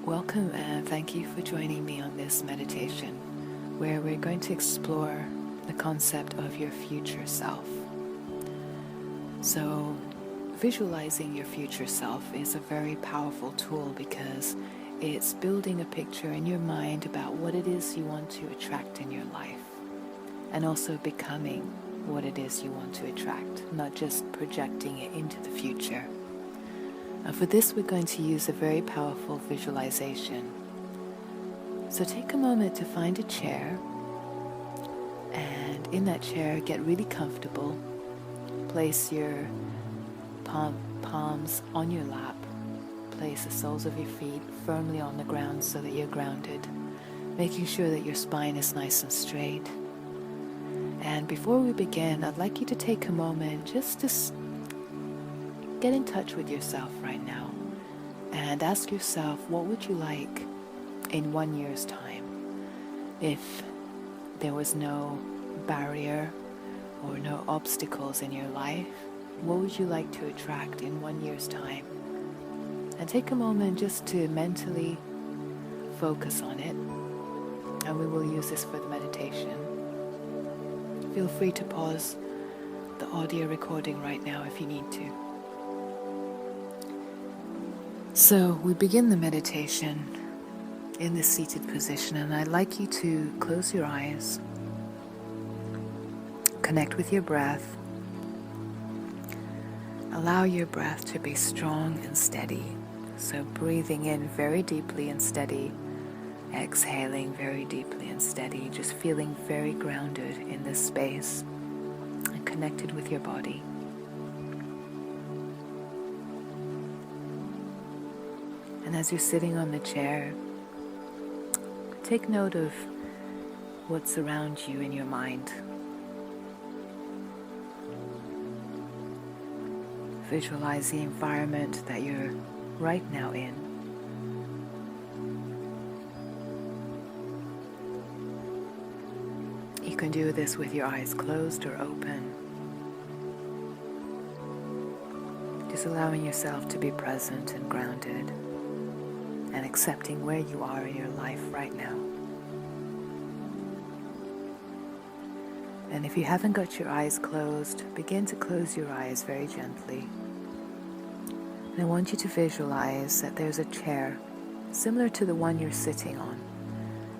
Welcome and thank you for joining me on this meditation where we're going to explore the concept of your future self. So, visualizing your future self is a very powerful tool because it's building a picture in your mind about what it is you want to attract in your life, and also becoming what it is you want to attract, not just projecting it into the future. For this, we're going to use a very powerful visualization. So take a moment to find a chair, and in that chair, get really comfortable. Place your palms on your lap. Place the soles of your feet firmly on the ground so that you're grounded, making sure that your spine is nice and straight. And before we begin, I'd like you to take a moment just to get in touch with yourself right now and ask yourself, what would you like in 1 year's time? If there was no barrier or no obstacles in your life, what would you like to attract in 1 year's time? And take a moment just to mentally focus on it, and we will use this for the meditation. Feel free to pause the audio recording right now if you need to. So we begin the meditation in this seated position, and I'd like you to close your eyes, connect with your breath, allow your breath to be strong and steady. So breathing in very deeply and steady, exhaling very deeply and steady, just feeling very grounded in this space and connected with your body. And as you're sitting on the chair, take note of what's around you in your mind. Visualize the environment that you're right now in. You can do this with your eyes closed or open. Just allowing yourself to be present and grounded, and accepting where you are in your life right now. And if you haven't got your eyes closed, begin to close your eyes very gently. And I want you to visualize that there's a chair similar to the one you're sitting on,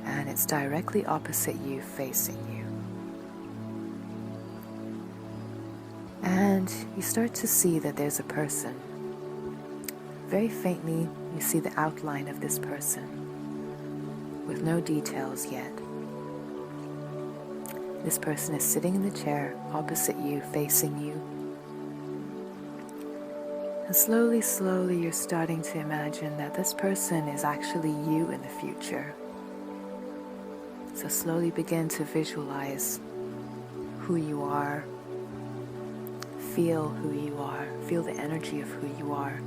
and it's directly opposite you, facing you. And you start to see that there's a person. Very faintly, you see the outline of this person, with no details yet. This person is sitting in the chair opposite you, facing you. And slowly, slowly, you're starting to imagine that this person is actually you in the future. So slowly begin to visualize who you are, feel who you are, feel the energy of who you are,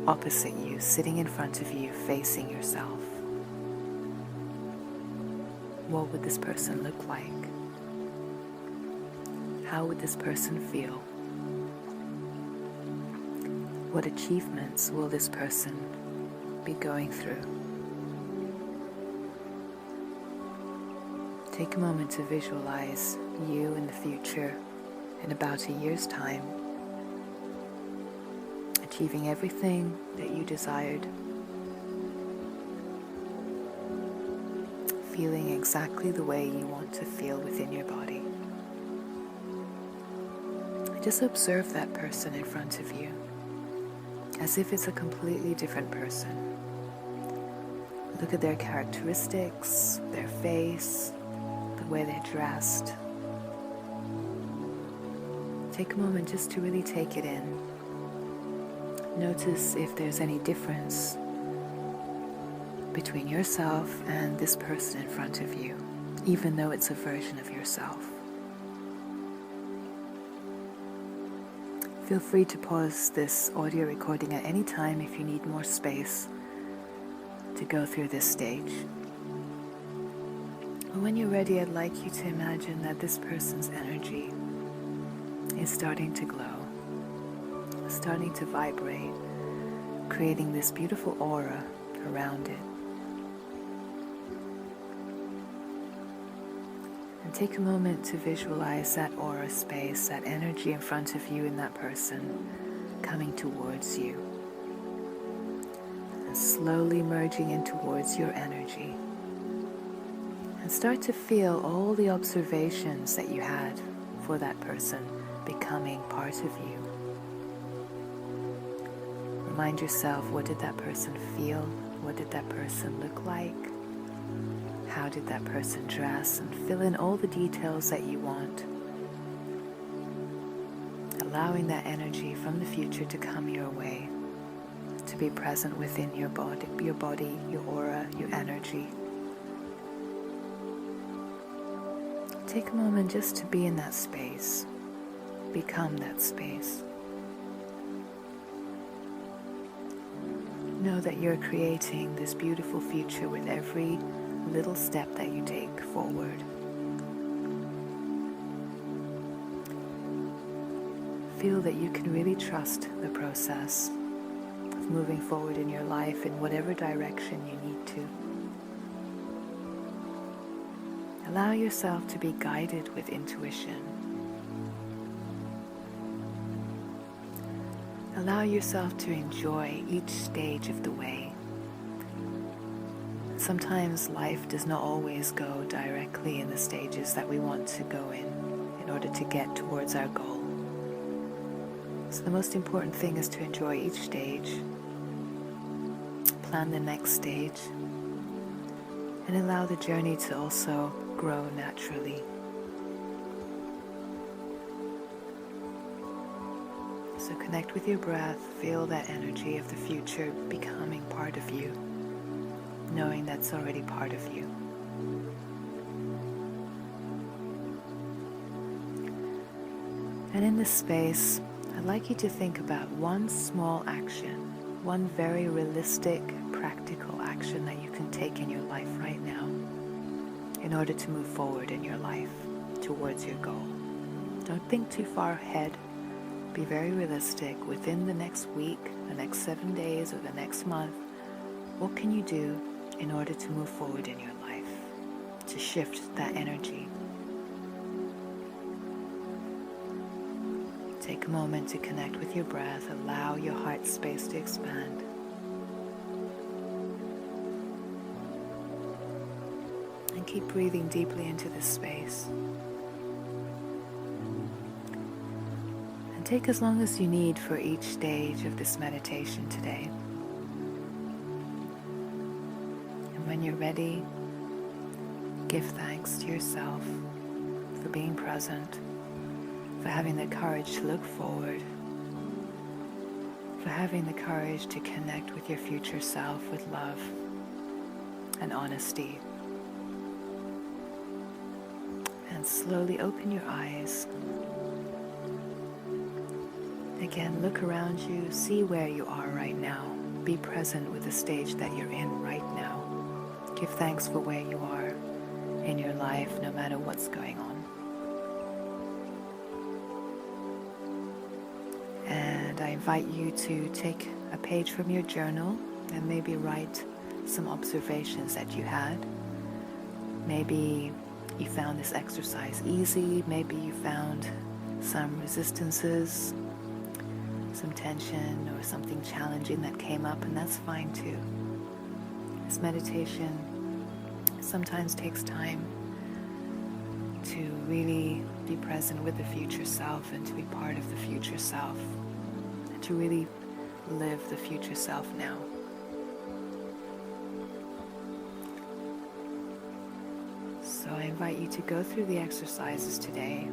opposite you, sitting in front of you, facing yourself. What would this person look like? How would this person feel? What achievements will this person be going through? Take a moment to visualize you in the future in about a year's time, achieving everything that you desired, feeling exactly the way you want to feel within your body. Just observe that person in front of you, as if it's a completely different person. Look at their characteristics, their face, the way they're dressed. Take a moment just to really take it in. Notice if there's any difference between yourself and this person in front of you, even though it's a version of yourself. Feel free to pause this audio recording at any time if you need more space to go through this stage. When you're ready, I'd like you to imagine that this person's energy is starting to glow, starting to vibrate, creating this beautiful aura around it. And take a moment to visualize that aura space, that energy in front of you and that person coming towards you. And slowly merging in towards your energy. And start to feel all the observations that you had for that person becoming part of you. Remind yourself, what did that person feel? What did that person look like? How did that person dress? And fill in all the details that you want. Allowing that energy from the future to come your way, to be present within your body, your aura, your energy. Take a moment just to be in that space. Become that space. Know that you're creating this beautiful future with every little step that you take forward. Feel that you can really trust the process of moving forward in your life in whatever direction you need to. Allow yourself to be guided with intuition. Allow yourself to enjoy each stage of the way. Sometimes life does not always go directly in the stages that we want to go in order to get towards our goal. So the most important thing is to enjoy each stage, plan the next stage, and allow the journey to also grow naturally. So connect with your breath, feel that energy of the future becoming part of you, knowing that's already part of you. And in this space, I'd like you to think about one small action, one very realistic, practical action that you can take in your life right now in order to move forward in your life towards your goal. Don't think too far ahead. Be very realistic. Within the next week, the next 7 days, or the next month, what can you do in order to move forward in your life, to shift that energy? Take a moment to connect with your breath. Allow your heart space to expand. And keep breathing deeply into this space. And take as long as you need for each stage of this meditation today. And when you're ready, give thanks to yourself for being present, for having the courage to look forward, for having the courage to connect with your future self with love and honesty. And slowly open your eyes. Again, look around you, see where you are right now. Be present with the stage that you're in right now. Give thanks for where you are in your life, no matter what's going on. And I invite you to take a page from your journal and maybe write some observations that you had. Maybe you found this exercise easy. Maybe you found some resistances, some tension, or something challenging that came up, and that's fine too. This meditation sometimes takes time to really be present with the future self and to be part of the future self, and to really live the future self now. So I invite you to go through the exercises today